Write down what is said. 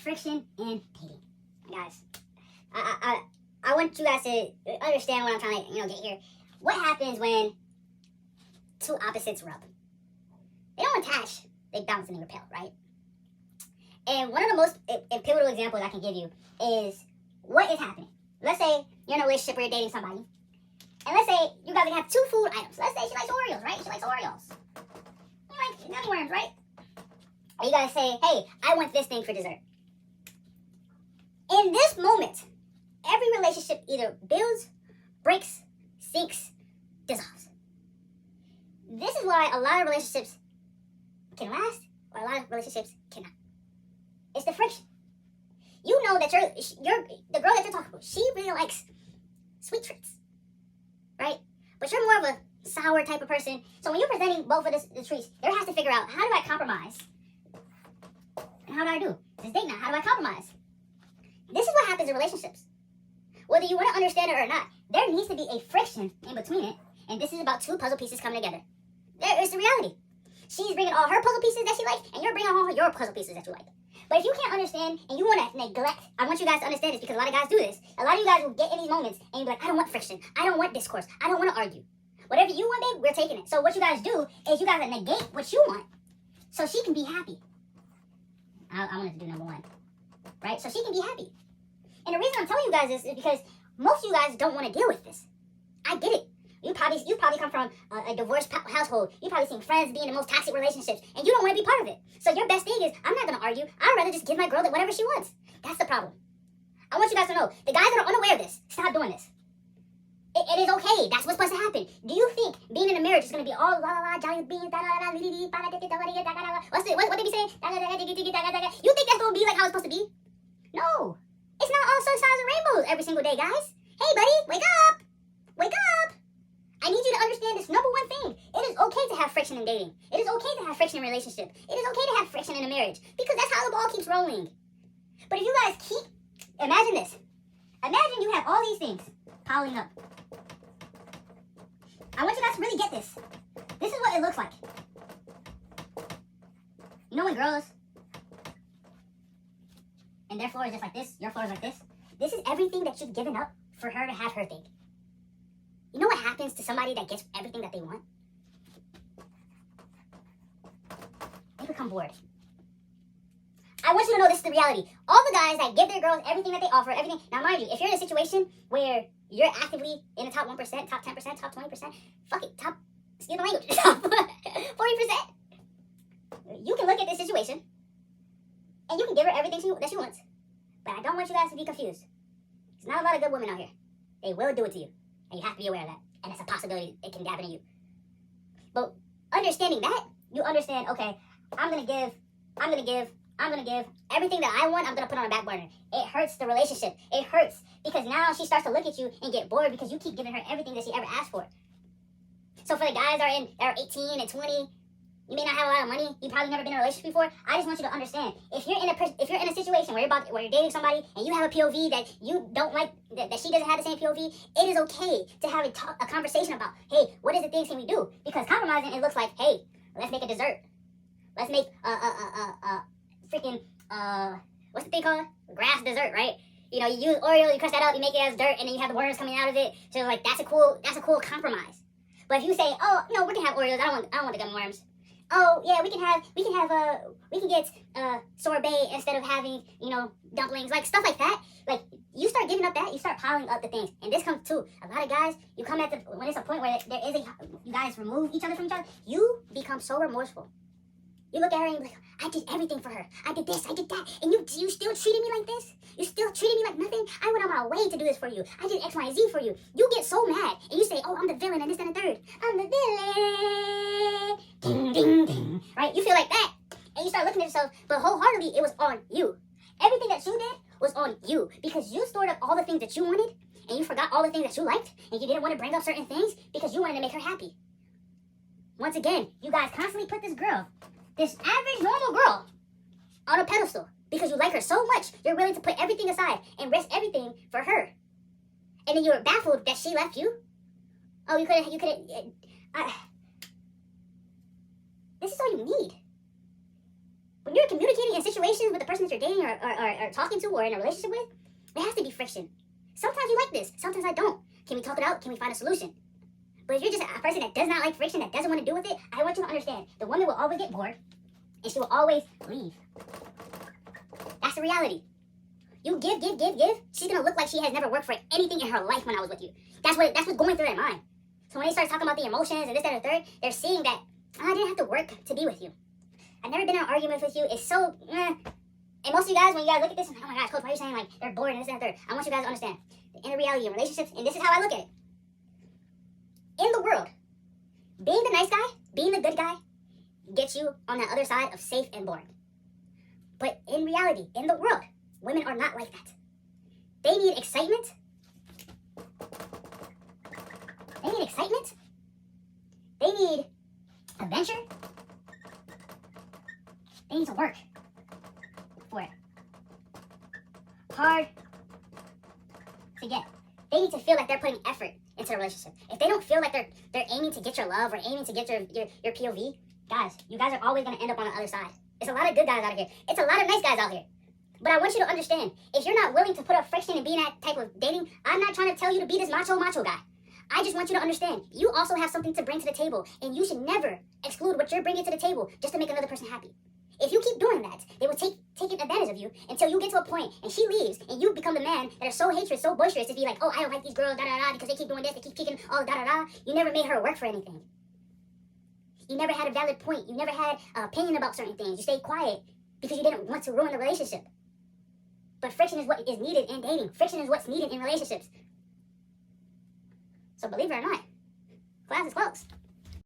friction in dating. Guys, I want you guys to understand what I'm trying to get here. What happens when two opposites rub? They don't attach, they bounce and they repel, right? And one of the most pivotal examples I can give you is what is happening. Let's say you're in a relationship where you're dating somebody, and let's say you guys have two food items. Let's say she likes Oreos, right? She likes Oreos. You like gummy worms, right? And you guys say, hey, I want this thing for dessert. In this moment, every relationship either builds, breaks, sinks, dissolves. This is why a lot of relationships can last, or a lot of relationships cannot. It's the friction. You know that you're the girl that you're talking about, she really likes sweet treats, right? But you're more of a sour type of person. So when you're presenting both of the treats, there has to figure out, how do I compromise? And how do I do? This date now, how do I compromise? This is what happens in relationships. Whether you want to understand it or not, there needs to be a friction in between it. And this is about two puzzle pieces coming together. There is the reality. She's bringing all her puzzle pieces that she likes, and you're bringing all your puzzle pieces that you like. But if you can't understand and you want to neglect, I want you guys to understand this because a lot of guys do this. A lot of you guys will get in these moments and you'll be like, I don't want friction. I don't want discourse. I don't want to argue. Whatever you want, babe, we're taking it. So what you guys do is you guys negate what you want so she can be happy. I wanted to do number one, right? So she can be happy. And the reason I'm telling you guys this is because most of you guys don't want to deal with this. I get it. You probably come from a divorced household. You probably seen friends be in the most toxic relationships, and you don't want to be part of it. So your best thing is, I'm not going to argue. I'd rather just give my girl whatever she wants. That's the problem. I want you guys to know, the guys that are unaware of this, stop doing this. It is okay. That's what's supposed to happen. Do you think being in a marriage is going to be all la la la, jolly beans, da da da, li li li, ba da da da da da da da? What they be saying? Da da da da da da da. You think that's going to be like how it's supposed to be? No. It's not all sunshines and rainbows every single day, guys. Hey, buddy, wake up. Wake up. I need you to understand this number one thing. It is okay to have friction in dating. It is okay to have friction in a relationship. It is okay to have friction in a marriage because that's how the ball keeps rolling. But if you guys imagine this. Imagine you have all these things piling up. I want you guys to really get this. This is what it looks like. You know when girls, and their floor is just like this, your floor is like this. This is everything that you've given up for her to have her thing. You know what happens to somebody that gets everything that they want? They become bored. I want you to know this is the reality. All the guys that give their girls everything that they offer, everything. Now, mind you, if you're in a situation where you're actively in the top 1%, top 10%, top 20%, fuck it, excuse the language, top 40%, you can look at this situation and you can give her everything that she wants. But I don't want you guys to be confused. There's not a lot of good women out here. They will do it to you. And you have to be aware of that. And it's a possibility it can happen to you. But understanding that, you understand, okay, I'm going to give everything that I want, I'm going to put on a back burner. It hurts the relationship. It hurts because now she starts to look at you and get bored because you keep giving her everything that she ever asked for. So for the guys that are 18 and 20, you may not have a lot of money. You've probably never been in a relationship before. I just want you to understand. If you're in a situation where you're dating somebody and you have a POV that you don't like, that she doesn't have the same POV, it is okay to have a conversation about, hey, what is the things can we do? Because compromising, it looks like, hey, let's make a dessert. Let's make freaking what's the thing called? Grass dessert, right? You know, you use Oreo, you crush that up, you make it as dirt, and then you have the worms coming out of it. So like that's a cool compromise. But if you say, oh no, we can have Oreos, I don't want the gummy worms. Oh yeah, we can get sorbet instead of having, dumplings, like stuff like that. Like you start giving up that, you start piling up the things. And this comes too. A lot of guys, you come when it's a point where you guys remove each other from each other, you become so remorseful. You look at her and you're like, I did everything for her. I did this, I did that. And you still treated me like this? You still treated me like nothing? I went on my way to do this for you. I did X, Y, and Z for you. You get so mad. And you say, oh, I'm the villain and this and the third. I'm the villain. Ding, ding, ding. Right? You feel like that. And you start looking at yourself. But wholeheartedly, it was on you. Everything that you did was on you. Because you stored up all the things that you wanted. And you forgot all the things that you liked. And you didn't want to bring up certain things because you wanted to make her happy. Once again, you guys constantly put this average, normal girl on a pedestal because you like her so much, you're willing to put everything aside and risk everything for her. And then you're baffled that she left you. Oh, you couldn't, this is all you need. When you're communicating in situations with the person that you're dating or talking to or in a relationship with, there has to be friction. Sometimes you like this, sometimes I don't. Can we talk it out? Can we find a solution? But if you're just a person that does not like friction, that doesn't want to deal with it, I want you to understand, the woman will always get bored, and she will always leave. That's the reality. You give, she's gonna look like she has never worked for anything in her life when I was with you. That's what's going through their mind. So when they start talking about the emotions and this, that, and the third, they're seeing that, I didn't have to work to be with you. I've never been in an argument with you. It's so, And most of you guys, when you guys look at this, oh my gosh, Coach, why are you saying like they're bored and this, that, and the third? I want you guys to understand the inner reality in relationships, and this is how I look at it. In the world, being the nice guy, being the good guy, gets you on the other side of safe and boring. But in reality, in the world, women are not like that. They need excitement. They need excitement. They need adventure. They need to work for it. Hard to get. They need to feel like they're putting effort into the relationship. If they don't feel like they're aiming to get your love or aiming to get your POV, guys, you guys are always going to end up on the other side. It's a lot of good guys out here. It's a lot of nice guys out here. But I want you to understand, if you're not willing to put up friction and be in that type of dating, I'm not trying to tell you to be this macho guy. I just want you to understand, you also have something to bring to the table, and you should never exclude what you're bringing to the table just to make another person happy. If you keep doing that, they will take advantage of you until you get to a point and she leaves and you become the man that is so hatred, so boisterous to be like, oh, I don't like these girls, da-da-da, because they keep doing this, they keep kicking all da-da-da. You never made her work for anything. You never had a valid point. You never had an opinion about certain things. You stayed quiet because you didn't want to ruin the relationship. But friction is what is needed in dating. Friction is what's needed in relationships. So believe it or not, class is closed.